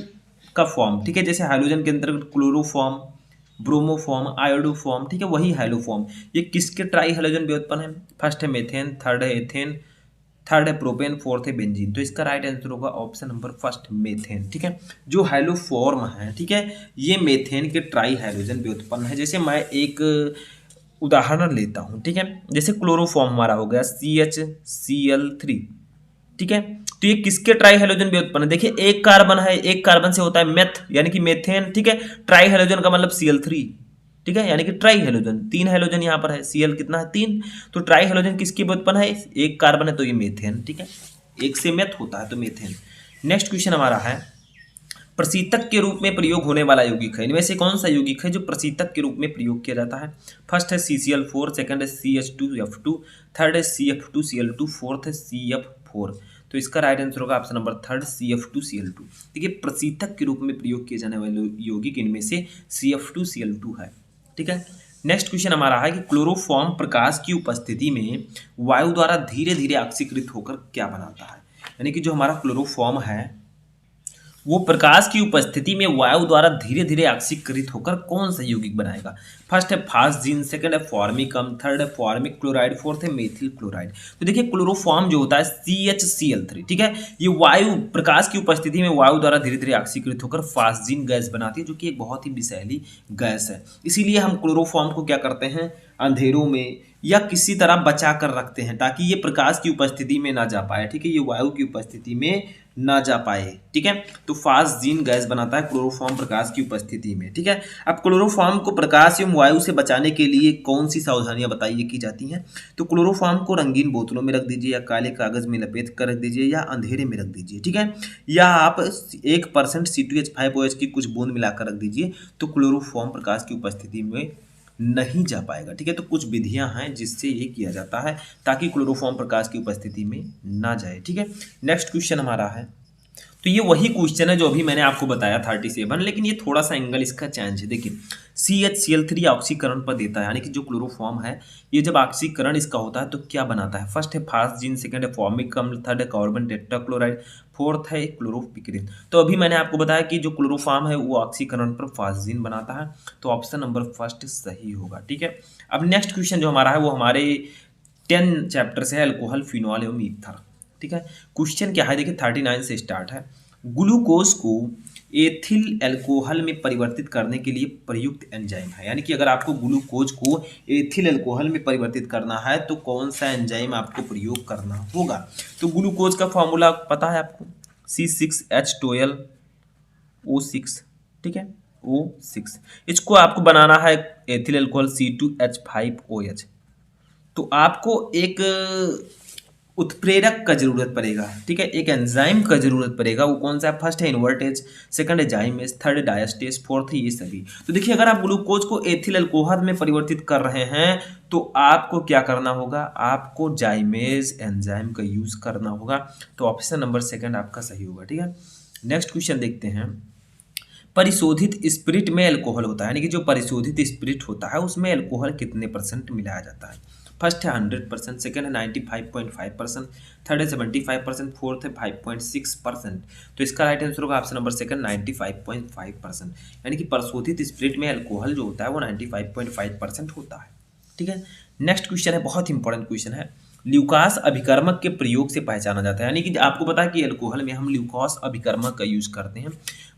[SPEAKER 1] का फॉर्म। ठीक है, जैसे हाइलोजन के अंतर्गत क्लोरोफॉर्म, ब्रोमोफॉर्म, आयोडोफॉर्म, ठीक है, वही हाइलोफॉर्म। ये किसके ट्राई हाइलोजन व्युत्पन्न है? फर्स्ट है मेथेन, थर्ड है एथेन, थर्ड है प्रोपेन, फोर्थ है बेंजीन। तो इसका राइट आंसर होगा ऑप्शन नंबर फर्स्ट, मेथेन। ठीक है, जो हाइलोफॉर्म है, ठीक है, ये मेथेन के ट्राई हाइड्रोजन व्युत्पन्न है। जैसे मैं एक उदाहरण लेता हूँ। ठीक है, जैसे क्लोरोफॉर्म हमारा हो गया CHCl3। ठीक है, तो ये किसके ट्राई हाइड्रोजन व्युत्पन्न है? देखिए, एक कार्बन है, एक कार्बन से होता है मेथ, यानी कि मेथेन। ठीक है, ट्राई हाइड्रोजन का मतलब Cl3। ठीक है, यानी कि ट्राई हेलोजन, 3 हेलोजन यहाँ पर है, Cl कितना है? 3। तो ट्राई हेलोजन किसकी व्युत्पन्न है? एक कार्बन है तो ये मेथेन। ठीक है, एक से मेथ होता है तो मेथेन। नेक्स्ट क्वेश्चन हमारा है, प्रशीतक के रूप में प्रयोग होने वाला यौगिक है, इनमें से कौन सा यौगिक है जो प्रशीतक के रूप में प्रयोग किया जाता है? फर्स्ट है CCl4, सेकंड है CH2F2, थर्ड है CF2Cl2, फोर्थ है CF4। तो इसका राइट आंसर होगा ऑप्शन नंबर थर्ड, CF2Cl2। देखिए, प्रशीतक के रूप में प्रयोग किए जाने वाले यौगिक इनमें से CF2Cl2 है। ठीक है, नेक्स्ट क्वेश्चन हमारा है कि क्लोरोफॉर्म प्रकाश की उपस्थिति में वायु द्वारा धीरे धीरे ऑक्सीकृत होकर क्या बनाता है? यानी कि जो हमारा क्लोरोफॉर्म है वो प्रकाश की उपस्थिति में वायु द्वारा धीरे धीरे ऑक्सीकृत होकर कौन सा यौगिक बनाएगा? फर्स्ट है फास्जीन, सेकंड है फॉर्मिकम, थर्ड है फॉर्मिक क्लोराइड, फोर्थ है मेथिल क्लोराइड। तो देखिए, क्लोरोफॉर्म जो होता है CHCl3, ठीक है, ये वायु प्रकाश की उपस्थिति में वायु द्वारा धीरे धीरे ऑक्सीकृत होकर फास्जीन गैस बनाती है, जो कि एक बहुत ही विषैली गैस है। इसीलिए हम क्लोरोफॉर्म को क्या करते हैं, अंधेरों में या किसी तरह बचा कर रखते हैं ताकि ये प्रकाश की उपस्थिति में ना जा पाए। ठीक है, ये वायु की उपस्थिति में ना जा पाए। ठीक है, तो फास्जीन गैस बनाता है क्लोरोफॉर्म प्रकाश की उपस्थिति में। ठीक है, अब क्लोरोफॉर्म को प्रकाश एवं वायु से बचाने के लिए कौन सी सावधानियां बताइए की जाती हैं? तो क्लोरोफॉर्म को रंगीन बोतलों में रख दीजिए, या काले कागज में लपेट कर रख दीजिए, या अंधेरे में रख दीजिए। ठीक है, या आप 1% C2H5OH की कुछ बूंद मिलाकर रख दीजिए, तो क्लोरोफॉर्म प्रकाश की उपस्थिति में नहीं जा पाएगा। ठीक है, तो कुछ विधियां हैं जिससे ये किया जाता है ताकि क्लोरोफॉर्म प्रकाश की उपस्थिति में ना जाए। ठीक है, नेक्स्ट क्वेश्चन हमारा है, तो ये वही क्वेश्चन है जो अभी मैंने आपको बताया 37, लेकिन ये थोड़ा सा एंगल इसका चेंज है। देखिए CHCl3 ऑक्सीकरण पर देता है, यानी कि जो क्लोरोफॉर्म है ये जब ऑक्सीकरण इसका होता है तो क्या बनाता है? फर्स्ट है फास्जीन, सेकंड है फॉर्मिक अम्ल, थर्ड है कार्बन टेट्राक्लोराइड, फोर्थ है क्लोरोपिक्रिन। तो अभी मैंने आपको बताया कि जो क्लोरोफॉर्म है वो ऑक्सीकरण पर फास्जीन बनाता है, तो ऑप्शन नंबर फर्स्ट सही होगा। ठीक है, अब नेक्स्ट क्वेश्चन जो हमारा है वो हमारे 10 चैप्टर से है, अल्कोहल, फिनॉल एवं ईथर। ठीक है, क्वेश्चन क्या है देखिए 39 से स्टार्ट है। ग्लूकोज को एथिल अल्कोहल में परिवर्तित करने के लिए प्रयुक्त एंजाइम है, यानी कि अगर आपको ग्लूकोज को एथिल अल्कोहल में परिवर्तित करना है तो कौन सा एंजाइम आपको प्रयोग करना होगा? तो ग्लूकोज का फॉर्मूला पता है आपको, C6H12O6। ठीक है, O6। इसको आपको बनाना है एथिल अल्कोहल C2H5OH। तो आपको एक उत्प्रेरक का जरूरत पड़ेगा। ठीक है, एक एंजाइम का जरूरत पड़ेगा। वो कौन सा है? फर्स्ट है इन्वर्टेज, सेकंड है जाइमेज, थर्ड है डायस्टेज, फोर्थ है ये सभी। तो देखिए अगर आप ग्लूकोज को एथिल अल्कोहल में परिवर्तित कर रहे हैं तो आपको क्या करना होगा? आपको जाइमेज एंजाइम का यूज करना होगा। तो ऑप्शन नंबर सेकंड आपका सही होगा। ठीक है, नेक्स्ट क्वेश्चन देखते हैं। परिशोधित स्पिरिट में अल्कोहल होता है, यानी कि जो परिशोधित स्पिरिट होता है उसमें अल्कोहल कितने % मिलाया जाता है? फर्स्ट है 100%, सेकंड है 95.5%, थर्ड है 75%, फोर्थ है 5.6%। तो इसका राइट आंसर होगा ऑप्शन नंबर सेकंड 95.5%, यानी कि परिशोधित स्पिरिट में अल्कोहल जो होता है वो 95.5% होता है। ठीक है, नेक्स्ट क्वेश्चन है, बहुत इंपॉर्टेंट क्वेश्चन है। ल्यूकास अभिकर्मक के प्रयोग से पहचाना जाता है, यानी कि आपको पता है कि अल्कोहल में हम ल्यूकास अभिकर्मक का यूज करते हैं,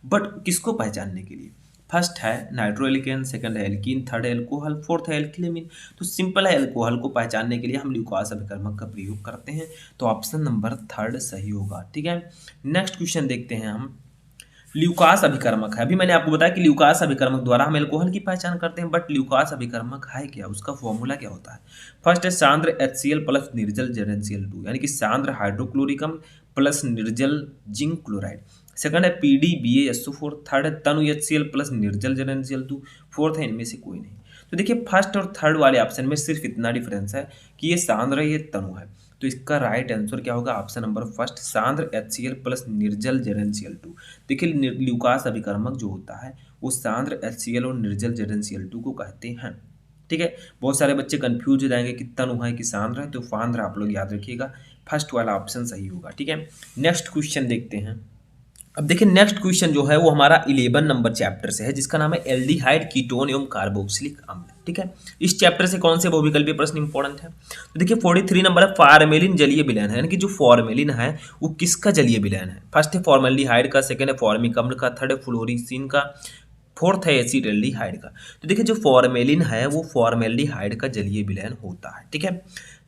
[SPEAKER 1] बट किसको पहचानने के लिए? फर्स्ट है नाइट्रोएल्केन, सेकंड है एल्कीन, थर्ड है एल्कोहल, फोर्थ है एल्किलेमिन। तो सिंपल है, अल्कोहल को पहचानने के लिए हम ल्यूकास अभिकर्मक का प्रयोग करते हैं, तो ऑप्शन नंबर थर्ड सही होगा। ठीक है, नेक्स्ट क्वेश्चन देखते हैं हम। ल्यूकास अभिकर्मक है, अभी मैंने आपको बताया कि ल्यूकास अभिकर्मक द्वारा हम एल्कोहल की पहचान करते हैं, बट ल्यूकास अभिकर्मक है क्या? उसका फॉर्मूला क्या होता है? फर्स्ट है सांद्र HCl प्लस निर्जल ZnCl2, यानी कि सांद्र हाइड्रोक्लोरिक अम्ल प्लस निर्जल जिंक क्लोराइड। सेकंड है PDBaSO4, थर्ड है तनु HCl प्लस निर्जल ZnCl2, फोर्थ है इनमें से कोई नहीं। तो देखिए फर्स्ट और थर्ड वाले ऑप्शन में सिर्फ इतना डिफरेंस है कि ये सांद्र है, ये तनु है। तो इसका राइट आंसर क्या होगा? ऑप्शन नंबर फर्स्ट सांद्र HCl प्लस निर्जल ZnCl2। देखिए ल्यूकास अभिकर्मक जो होता है वो सांद्र HCl और निर्जल ZnCl2 को कहते हैं। ठीक है, बहुत सारे बच्चे कंफ्यूज हो जाएंगे कि तनु है कि सांद्र है, तो सांद्र आप लोग याद रखिएगा, फर्स्ट वाला ऑप्शन सही होगा। ठीक है, नेक्स्ट क्वेश्चन देखते हैं। अब देखिए नेक्स्ट क्वेश्चन जो है वो हमारा 11 नंबर चैप्टर से है, जिसका नाम है एल्डिहाइड, कीटोन एवं कार्बोक्सिलिक अम्ल। ठीक है, इस चैप्टर से कौन से बहुविकल्पीय प्रश्न इंपॉर्टेंट है? तो देखिए 43 नंबर है, फॉर्मेलिन जलीय विलयन है, यानी कि जो फॉर्मेलिन है वो किसका जलीय विलयन है? फर्स्ट है फॉर्मल्डिहाइड का, सेकंड है फॉर्मिक अम्ल का, थर्ड है फ्लोरीसिन का, फोर्थ है एसिटाल्डिहाइड का। तो देखिए जो फॉर्मेलिन है वो फॉर्मेल्डिहाइड का जलीय विलयन होता है। ठीक है,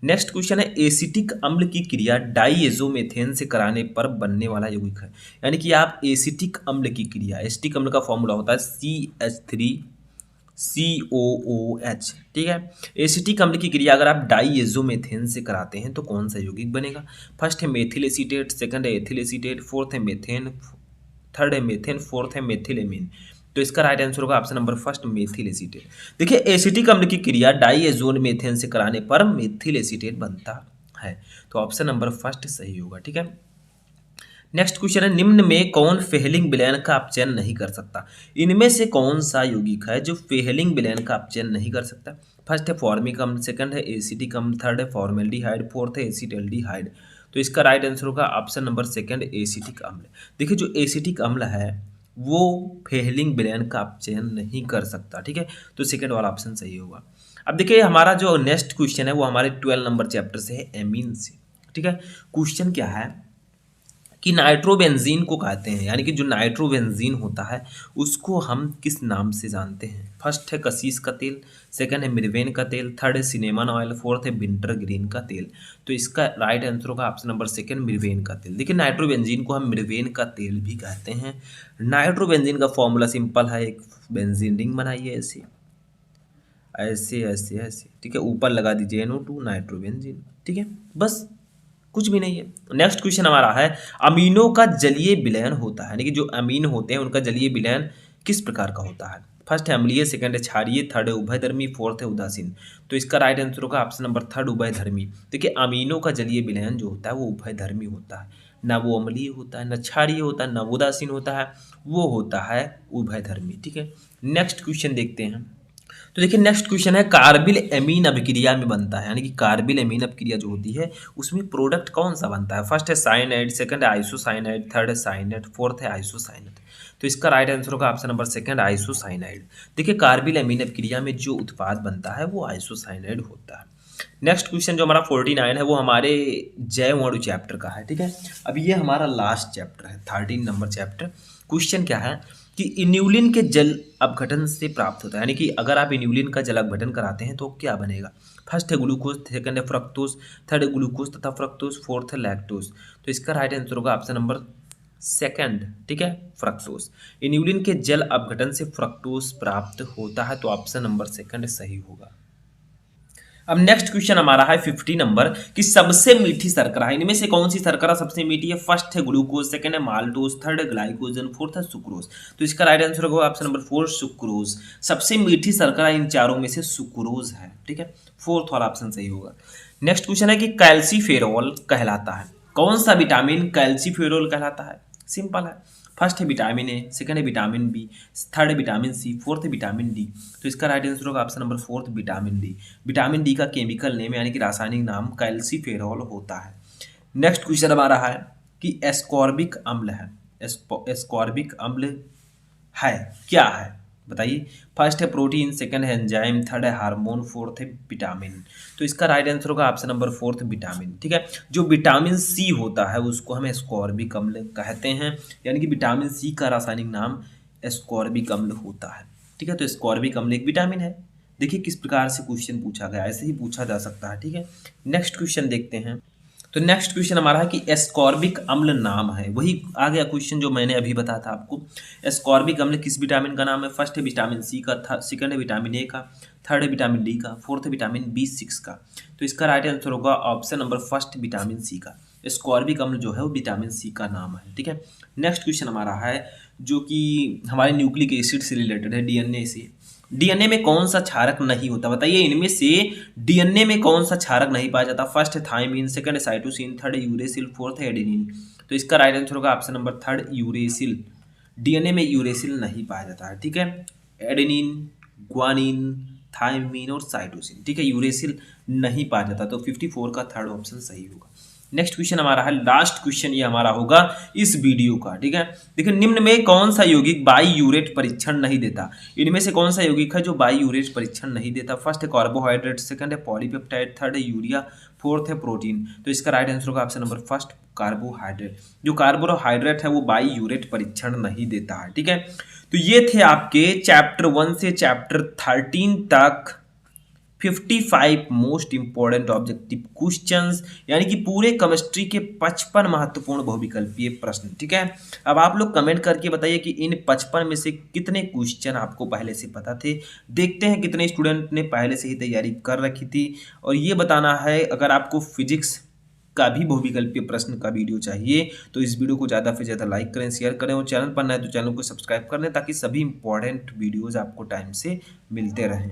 [SPEAKER 1] नेक्स्ट क्वेश्चन है एसिटिक अम्ल की क्रिया डाइएजोमेथेन से कराने पर बनने वाला यौगिक है, यानी कि आप एसिटिक अम्ल की क्रिया, एसिटिक अम्ल का फॉर्मूला होता है CH3COOH। ठीक है, एसिटिक अम्ल की क्रिया अगर आप डाइएजोमेथेन से कराते हैं तो कौन सा यौगिक बनेगा? फर्स्ट है मेथिल एसीटेट, सेकंड है एथिल एसीटेट, फोर्थ है मेथेन, थर्ड है मेथेन, फोर्थ है मेथिलेमिन। तो इसका राइट आंसर होगा option number first methyl acetate. देखिए एसिटिक अम्ल की क्रिया डाइएजोन मेथेन से कराने पर मेथिल एसीटेट बनता है, तो ऑप्शन नंबर फर्स्ट सही होगा। ठीक है, नेक्स्ट क्वेश्चन है निम्न में कौन फेहलिंग विलयन का अपचयन नहीं कर सकता? इनमें से कौन सा यौगिक है जो फेहलिंग विलयन का अपचयन नहीं कर सकता? फर्स्ट है फॉर्मिक अम्ल, सेकंड है एसिटिक अम्ल, थर्ड है फॉर्मेल्डिहाइड, फोर्थ है एसिटाल्डिहाइड। तो इसका राइट आंसर होगा ऑप्शन नंबर सेकंड एसिटिक अम्ल। देखिए जो एसिटिक अम्ल है वो फेहलिंग विलयन का अपचयन नहीं कर सकता। ठीक है, तो सेकंड वाला ऑप्शन सही होगा। अब देखिए हमारा जो नेक्स्ट क्वेश्चन है वो हमारे 12 नंबर चैप्टर से है, एमीन से। ठीक है, क्वेश्चन क्या है कि नाइट्रोबेंजीन को कहते हैं, यानी कि जो नाइट्रोबेंजीन होता है उसको हम किस नाम से जानते हैं? फर्स्ट है कसीस का तेल, सेकंड है मिर्वेन का तेल, थर्ड है सिनेमन ऑयल, फोर्थ है विंटर ग्रीन का तेल। तो इसका राइट आंसर होगा ऑप्शन नंबर सेकंड मिर्वेन का तेल। देखिए नाइट्रोबेंजीन को हम मिर्वेन का तेल भी कहते हैं। नाइट्रोबेंजीन का फॉर्मूला सिंपल है, एक बेंजीन रिंग बनाइए ऐसे ऐसे ऐसे ऐसे, ठीक है, ऊपर लगा दीजिए NO2 नाइट्रोबेंजीन। ठीक है, बस कुछ भी नहीं है। नेक्स्ट क्वेश्चन हमारा है अमीनो का जलीय विलयन होता है, यानी कि जो अमीन होते हैं उनका जलीय विलयन किस प्रकार का होता है? फर्स्ट है अम्लीय, सेकंड है क्षारीय, थर्ड है उभयधर्मी, फोर्थ है उदासीन। तो इसका राइट आंसर होगा ऑप्शन नंबर थर्ड उभयधर्मी। देखिए अमीनो का जलीय विलयन जो होता है वो उभयधर्मी होता है। ना वो अम्लीय होता है, ना क्षारीय होता है, ना उदासीन होता है, वो होता है उभयधर्मी। ठीक है, नेक्स्ट क्वेश्चन देखते हैं। तो देखिए नेक्स्ट क्वेश्चन है, कार्बिल एमीन अभिक्रिया में बनता है, यानी कि कार्बिल एमीन अभिक्रिया जो होती है उसमें प्रोडक्ट कौन सा बनता है? फर्स्ट है साइनाइड, सेकंड है आइसोसाइनाइड, थर्ड है साइनेट, फोर्थ है आइसोसाइनेट। तो इसका राइट आंसर होगा ऑप्शन नंबर सेकंड, आइसोसाइनाइड। देखिए कार्बिल एमीन अभिक्रिया में जो उत्पाद बनता है वो आइसोसाइनाइड होता है। नेक्स्ट क्वेश्चन जो हमारा 49 है वो हमारे जैव अणु चैप्टर का है। ठीक है, अब ये हमारा लास्ट चैप्टर है, 13 नंबर चैप्टर। क्वेश्चन क्या है कि इन्यूलिन के जल अपघटन से प्राप्त होता है, यानी कि अगर आप इन्यूलिन का जल अपघटन कराते हैं तो क्या बनेगा? फर्स्ट है ग्लूकोज, सेकंड है फ्रक्टोज, थर्ड है ग्लूकोज तथा फ्रक्टोज, फोर्थ है लैक्टोज। तो इसका राइट आंसर होगा ऑप्शन नंबर सेकंड। ठीक है, फ्रक्टोज। इन्यूलिन के जल अपघटन से फ्रक्टोज प्राप्त होता है, तो ऑप्शन नंबर सेकंड सही होगा। अब नेक्स्ट क्वेश्चन हमारा है 50 नंबर कि सबसे मीठी शर्करा, इनमें से कौन सी शर्करा सबसे मीठी है? फर्स्ट है ग्लूकोज, सेकंड है माल्टोज, थर्ड है ग्लाइकोजन, फोर्थ है सुक्रोज। तो इसका राइट आंसर होगा ऑप्शन नंबर 4, सुक्रोज। सबसे मीठी शर्करा इन चारों में से सुक्रोज है। ठीक है, फोर्थ वाला ऑप्शन सही होगा। नेक्स्ट क्वेश्चन है कि कैल्सीफेरॉल कहलाता है, कौन सा विटामिन कैल्सीफेरॉल कहलाता है? सिंपल है, फर्स्ट है विटामिन ए, सेकंड है विटामिन बी, थर्ड है विटामिन सी, फोर्थ है विटामिन डी। तो इसका राइट आंसर होगा option number fourth, vitamin D. Vitamin D का केमिकल नेम यानी कि रासायनिक नाम कैल्सीफेरॉल होता है। नेक्स्ट क्वेश्चन हमारा है कि एस्कॉर्बिक अम्ल है, एस्कॉर्बिक अम्ल है क्या है बताइए? फर्स्ट है प्रोटीन, सेकंड है एंजाइम, थर्ड है हार्मोन, फोर्थ है विटामिन। तो इसका राइट आंसर होगा ऑप्शन नंबर फोर्थ, विटामिन। ठीक है, जो विटामिन सी होता है उसको हम एस्कॉर्बिक अम्ल कहते हैं, यानी कि विटामिन सी का रासायनिक नाम एस्कॉर्बिक अम्ल होता है। ठीक है, तो एस्कॉर्बिक अम्ल एक विटामिन है। देखिए किस प्रकार से क्वेश्चन पूछा गया, ऐसे ही पूछा जा सकता है। ठीक है, नेक्स्ट क्वेश्चन देखते हैं। तो नेक्स्ट क्वेश्चन हमारा है कि एस्कॉर्बिक अम्ल नाम है, वही आ गया क्वेश्चन जो मैंने अभी बताया था आपको। एस्कॉर्बिक अम्ल किस विटामिन का नाम है? फर्स्ट है विटामिन सी का, सेकंड है विटामिन ए का, थर्ड है विटामिन डी का, फोर्थ है विटामिन B6 का। तो इसका राइट आंसर होगा option number first, vitamin C का। एस्कॉर्बिक अम्ल जो है वो विटामिन सी का नाम है। ठीक है, नेक्स्ट क्वेश्चन हमारा है जो कि हमारे न्यूक्लिक एसिड से रिलेटेड है, डीएनए से। डीएनए में कौन सा क्षारक नहीं होता? बताइए इनमें से डीएनए में कौन सा क्षारक नहीं पाया जाता? फर्स्ट है थायमिन, सेकंड है साइटोसिन, थर्ड है यूरेसिल, फोर्थ है एडेनिन। तो इसका राइट आंसर होगा option number third, uracil. DNA में यूरेसिल नहीं पाया जाता है। ठीक है, एडेनिन, ग्वानिन, थायमिन और साइटोसिन। ठीक है, यूरेसिल नहीं पाया जाता, तो 54 का थर्ड ऑप्शन सही होगा। नेक्स्ट क्वेश्चन हमारा है लास्ट क्वेश्चन, ये हमारा होगा इस वीडियो का। ठीक है, देखिए निम्न में कौन सा यौगिक बाई यूरेट परीक्षण नहीं देता? इनमें से कौन सा यौगिक है जो बाई यूरेट परीक्षण नहीं देता? फर्स्ट है कार्बोहाइड्रेट, सेकंड है पॉलीपेप्टाइड, थर्ड है यूरिया, फोर्थ है प्रोटीन। तो इसका राइट आंसर होगा ऑप्शन नंबर फर्स्ट, कार्बोहाइड्रेट। जो कार्बोहाइड्रेट है वो बाई यूरेट परीक्षण नहीं देता है। ठीक है, तो ये थे आपके चैप्टर 1 से चैप्टर 13 तक 55 मोस्ट इंपॉर्टेंट ऑब्जेक्टिव क्वेश्चंस, यानी कि पूरे केमिस्ट्री के 55 महत्वपूर्ण बहुविकल्पीय प्रश्न। ठीक है, अब आप लोग कमेंट करके बताइए कि इन 55 में से कितने क्वेश्चन आपको पहले से पता थे। देखते हैं कितने स्टूडेंट ने पहले से ही तैयारी कर रखी थी, और ये बताना है। अगर आपको फिजिक्स का भी बहुविकल्पीय प्रश्न का वीडियो चाहिए तो इस वीडियो को ज़्यादा से ज़्यादा लाइक करें, शेयर करें, और चैनल पर नए तो चैनल को सब्सक्राइब कर लें ताकि सभी इंपॉर्टेंट वीडियोज़ आपको टाइम से मिलते रहें।